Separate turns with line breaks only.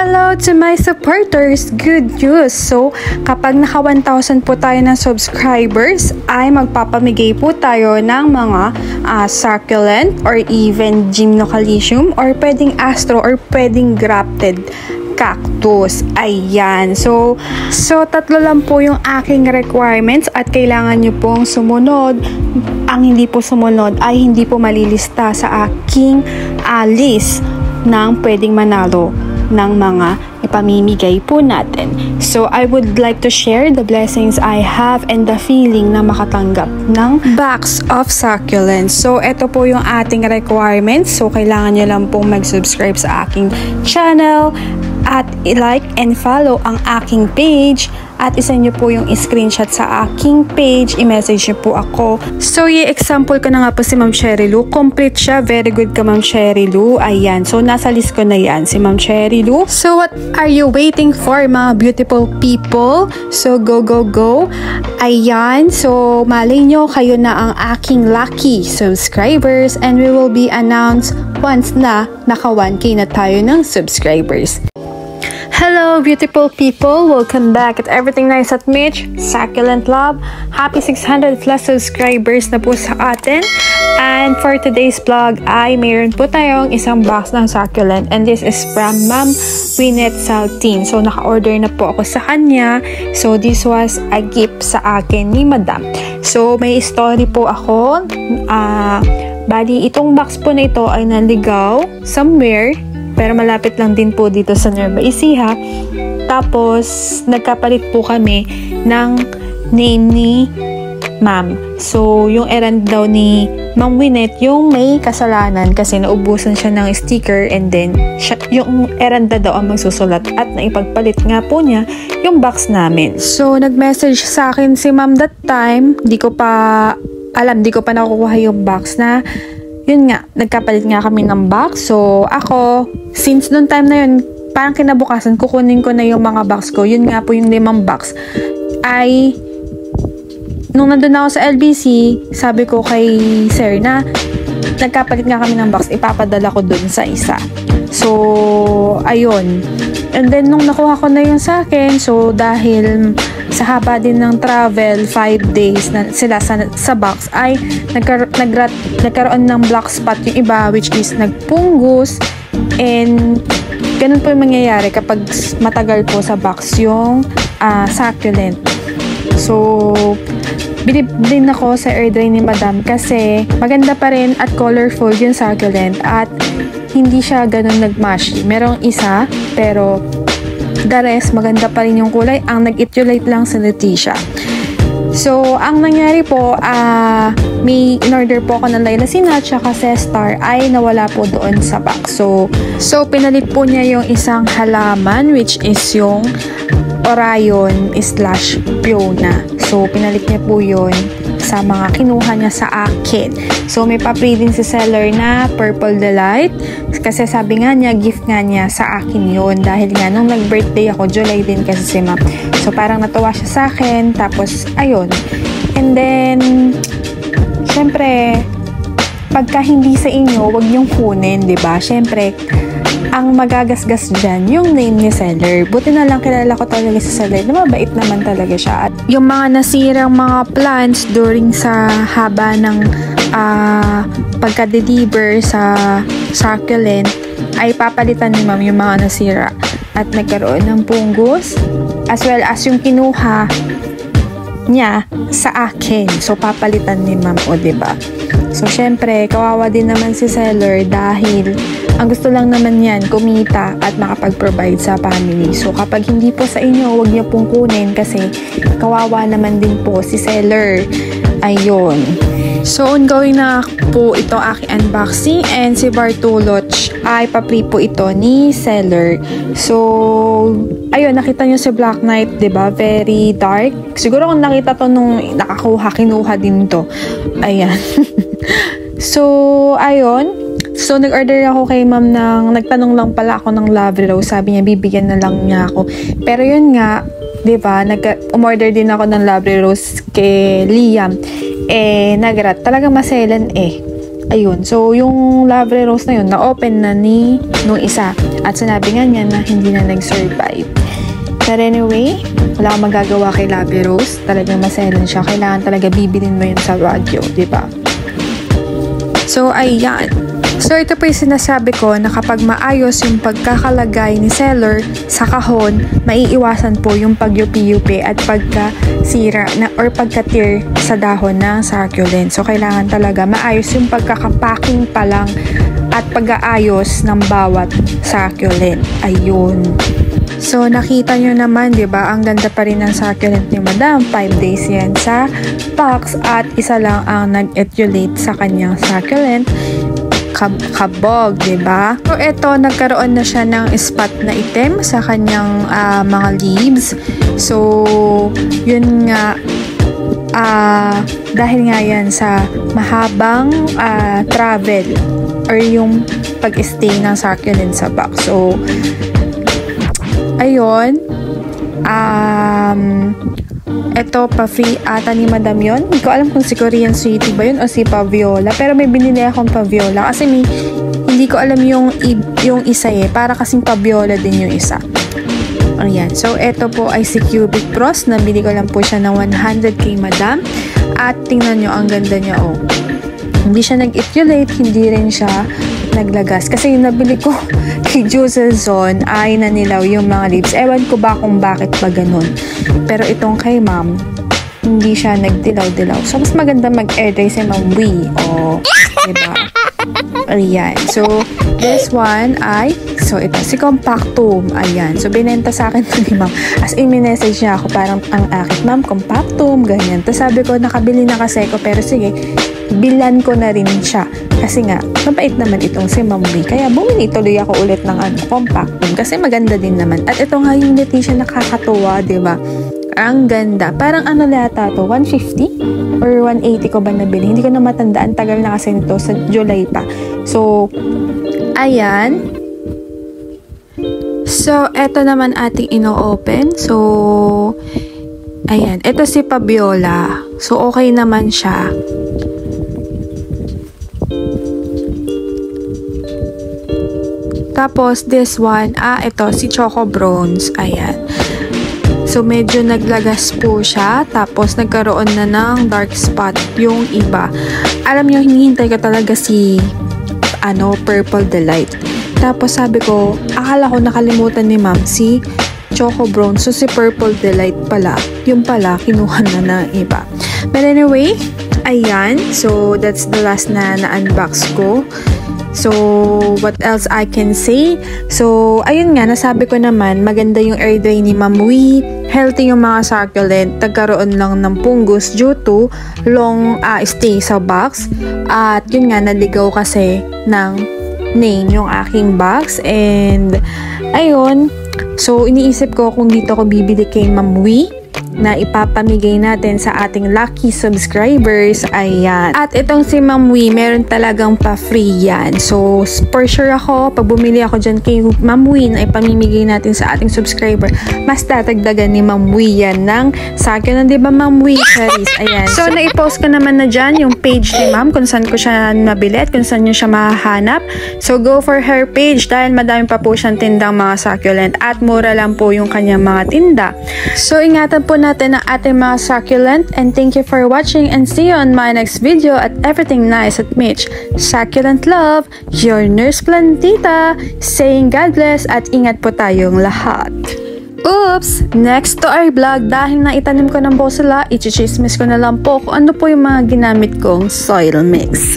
Hello to my supporters! Good news! So, kapag naka 1,000 po tayo ng subscribers, ay magpapamigay po tayo ng mga succulent or even gymnocalycium or pwedeng astro or pwedeng grafted cactus. Ayan. So tatlo lang po yung aking requirements at kailangan nyo pong sumunod. Ang hindi po sumunod ay hindi po malilista sa aking list ng pwedeng manalo ng mga ipamimigay po natin. So, I would like to share the blessings I have and the feeling na makatanggap ng box of succulents. So, ito po yung ating requirements. So, kailangan nyo lang pong mag-subscribe sa aking channel at i-like and follow ang aking page at isa nyo po yung screenshot sa aking page, i-message nyo po ako. So, i-example ko na nga po si Ma'am Cherry Lou. Complete siya. Very good ka, Ma'am Cherry Lou. Ayan. So, nasa list ko na yan, si Ma'am Cherry Lou. So, what are you waiting for, mga beautiful people? So, go, go, go. Ayan. So, malay nyo, kayo na ang aking lucky subscribers and we will be announced once na naka 1K na tayo ng subscribers. Hello beautiful people! Welcome back at Everything Nice at Mitch, Succulent Love. Happy 600 plus subscribers na po sa atin. And for today's vlog ay mayroon po tayong isang box ng succulent and this is from Ma'am Winnet Saltin. So naka-order na po ako sa kanya. So this was a gift sa akin ni Madam. So may story po ako. Bali itong box po na ito ay naligaw somewhere. Pero malapit lang din po dito sa Nueva Ecija. Tapos, nagkapalit po kami ng name ni Ma'am. So, yung errand daw ni Ma'am Winnet, yung may kasalanan kasi naubusan siya ng sticker and then yung errand daw ang magsusulat at naipagpalit nga po niya yung box namin. So, nag-message sa akin si Ma'am that time. Di ko pa nakukuha yung box na yun nga, nagkapalit nga kami ng box. So, ako, since noong time na yun, parang kinabukasan, kukunin ko na yung mga box ko. Yun nga po yung 5 box. Ay, nung nandun ako sa LBC, sabi ko kay Sir na, nagkapalit nga kami ng box, ipapadala ko dun sa isa. So, ayun. And then, nung nakuha ko na yun sa akin, so, dahil sa haba din ng travel, 5 days na sila sa box, ay nagkaroon ng black spot yung iba, which is nagpungus. And, ganun po yung mangyayari kapag matagal po sa box yung succulent. So, bilib din ako sa air dry ni Madam kasi maganda pa rin at colorful yung succulent at hindi siya ganun nagmashi. Merong isa, pero the rest, maganda pa rin yung kulay. Ang nag-etulate lang sa Leticia. So, ang nangyari po, may in-order po ako ng Lilacin at saka Cestar ay nawala po doon sa box. So pinalit po niya yung isang halaman which is yung Orion / Fiona. So, pinalit niya po yun sa mga kinuha niya sa akin. So, may pa-free din si seller na Purple Delight. Kasi sabi nga niya, gift nga niya sa akin yun. Dahil nga, nung nag-birthday ako, July din kasi si Ma'am. So, parang natuwa siya sa akin. Tapos, ayun. And then, syempre, pagka hindi sa inyo, wag niyong kunin, diba? Syempre, ang magagasgas dyan, yung name ni seller. Buti na lang kilala ko talaga sa seller na mabait naman talaga siya. At yung mga nasirang mga plants during sa haba ng pagka-deliver sa succulent ay papalitan ni Ma'am yung mga nasira. At nagkaroon ng punggos as well as yung kinuha niya sa akin. So, papalitan ni Ma'am, o diba? So, syempre, kawawa din naman si seller dahil ang gusto lang naman yan, kumita at makapag-provide sa family. So, kapag hindi po sa inyo, huwag niyo pong kunin kasi kawawa naman din po si seller. Ayun. So, ongoing na po ito aking unboxing and si Bartoloch ay pa-free po ito ni seller. So, ayun, nakita nyo si Black Knight, diba? Very dark. Siguro kung nakita to nung kinuha din to. Ayan. So, ayun. So, nag-order ako kay Ma'am nagtanong lang pala ako ng Love Rose. Sabi niya, bibigyan na lang niya ako. Pero yun nga, diba, umorder din ako ng Love Rose kay Liam. Nagrat. Talagang maselan Ayun. So, yung Love Rose na yun, na-open na nung isa. At sinabi nga niya na hindi na nag-survive. But anyway, wala akong magagawa kay Labi Rose. Talagang maselan siya. Kailangan talaga bibilin mo yun sa radyo, diba? So, ayan. So, ito po yung sinasabi ko na kapag maayos yung pagkakalagay ni seller sa kahon, maiiwasan po yung pagyupi-yupi at pagkasira na, or pagkatir sa dahon ng succulent. So, kailangan talaga maayos yung pagkakapacking pa lang at pag-aayos ng bawat succulent. Ayun. So, nakita nyo naman, di ba? Ang ganda pa rin ng succulent ni Madam. 5 days yan sa box at isa lang ang nag-etulate sa kanyang succulent. Kabog, diba? So, ito, nagkaroon na siya ng spot na itim sa kanyang mga leaves. So, yun nga, dahil nga yan sa mahabang travel or yung pag-stay ng succulent sa box. So, ayun, ito, pa-free ata ni Madam yun. Hindi ko alam kung si Korean Sweetie ba yun o si Paviola. Pero may binili akong Paviola. Kasi hindi ko alam yung isa eh. Para kasing Paviola din yung isa. Ayan. So, ito po ay si Cubic Cross. Nabili ko lang po siya ng 100k Madam. At tingnan nyo, ang ganda niya oh. Hindi siya nag-etulate. Hindi rin siya naglagas. Kasi yung nabili ko kay Juicy Zone ay nanilaw yung mga leaves. Ewan ko ba kung bakit ba ganun. Pero itong kay Ma'am, hindi siya nagdilaw-dilaw. So, mas maganda mag-air dry si Ma'am Wee. O, diba? Ayan. So, this one ay, so ito, si Compactum. Ayan. So, binenta sa akin ito ni Ma'am. As in, message niya ako parang ang akit, Ma'am, Compactum, ganyan. Tapos sabi ko, nakabili na kasi ko, pero sige, bilan ko na rin siya. Kasi nga, mabait naman itong si Ma'am Wee. Kaya bumili tuloy ako ulit ng Compactum. Kasi maganda din naman. At ito nga yung Leticia nakakatuwa, diba? Ang ganda. Parang ano lata to? 150? Or 180 ko ba nabili? Hindi ko na matandaan. Tagal na kasi nito. Sa July pa. So, ayan. So, eto naman ating ino-open. So, ayan. Ito si Paviola. So, okay naman siya. Tapos, this one, ito, si Choco Bronze. Ayan. So, medyo naglagas po siya. Tapos, nagkaroon na ng dark spot yung iba. Alam nyo, hinihintay ko talaga si, Purple Delight. Tapos, sabi ko, akala ko nakalimutan ni Ma'am si Choco Bronze. So, si Purple Delight pala. Yung pala, kinuha na ng iba. But anyway, ayan. So, that's the last na na-unbox ko. So, what else I can say? So, ayun nga, nasabi ko naman, maganda yung air dry ni Ma'am Wee, healthy yung mga succulent, nagkaroon lang ng pungus due to long stay sa box. At yun nga, naligaw kasi ng name yung aking box. And, ayun, so, iniisip ko kung dito ko bibili kay Ma'am Wee na ipapamigay natin sa ating lucky subscribers. Ayan. At itong si Ma'am Wee, meron talagang pa-free yan. So, for sure ako, pag bumili ako dyan kay Ma'am Wee na ipamimigay natin sa ating subscriber, mas tatagdagan ni Ma'am Wee yan ng succulent, di ba Ma'am Wee? Charis. Ayan. So, naipost ko naman na dyan yung page ni Ma'am kung saan ko siya nabili at kung saan nyo siya mahahanap. So, go for her page dahil madami pa po siyang tindang mga succulent at mura lang po yung kanyang mga tinda. So, ingatan po natin ang ating mga succulent, and thank you for watching and see you on my next video at Everything Nice at Mitch. Succulent love, your Nurse Plantita, saying God bless at ingat po tayong lahat. Oops! Next to our vlog, dahil naitanim ko ng po sila, i-chismis ko na lang po kung ano po yung mga ginamit kong soil mix.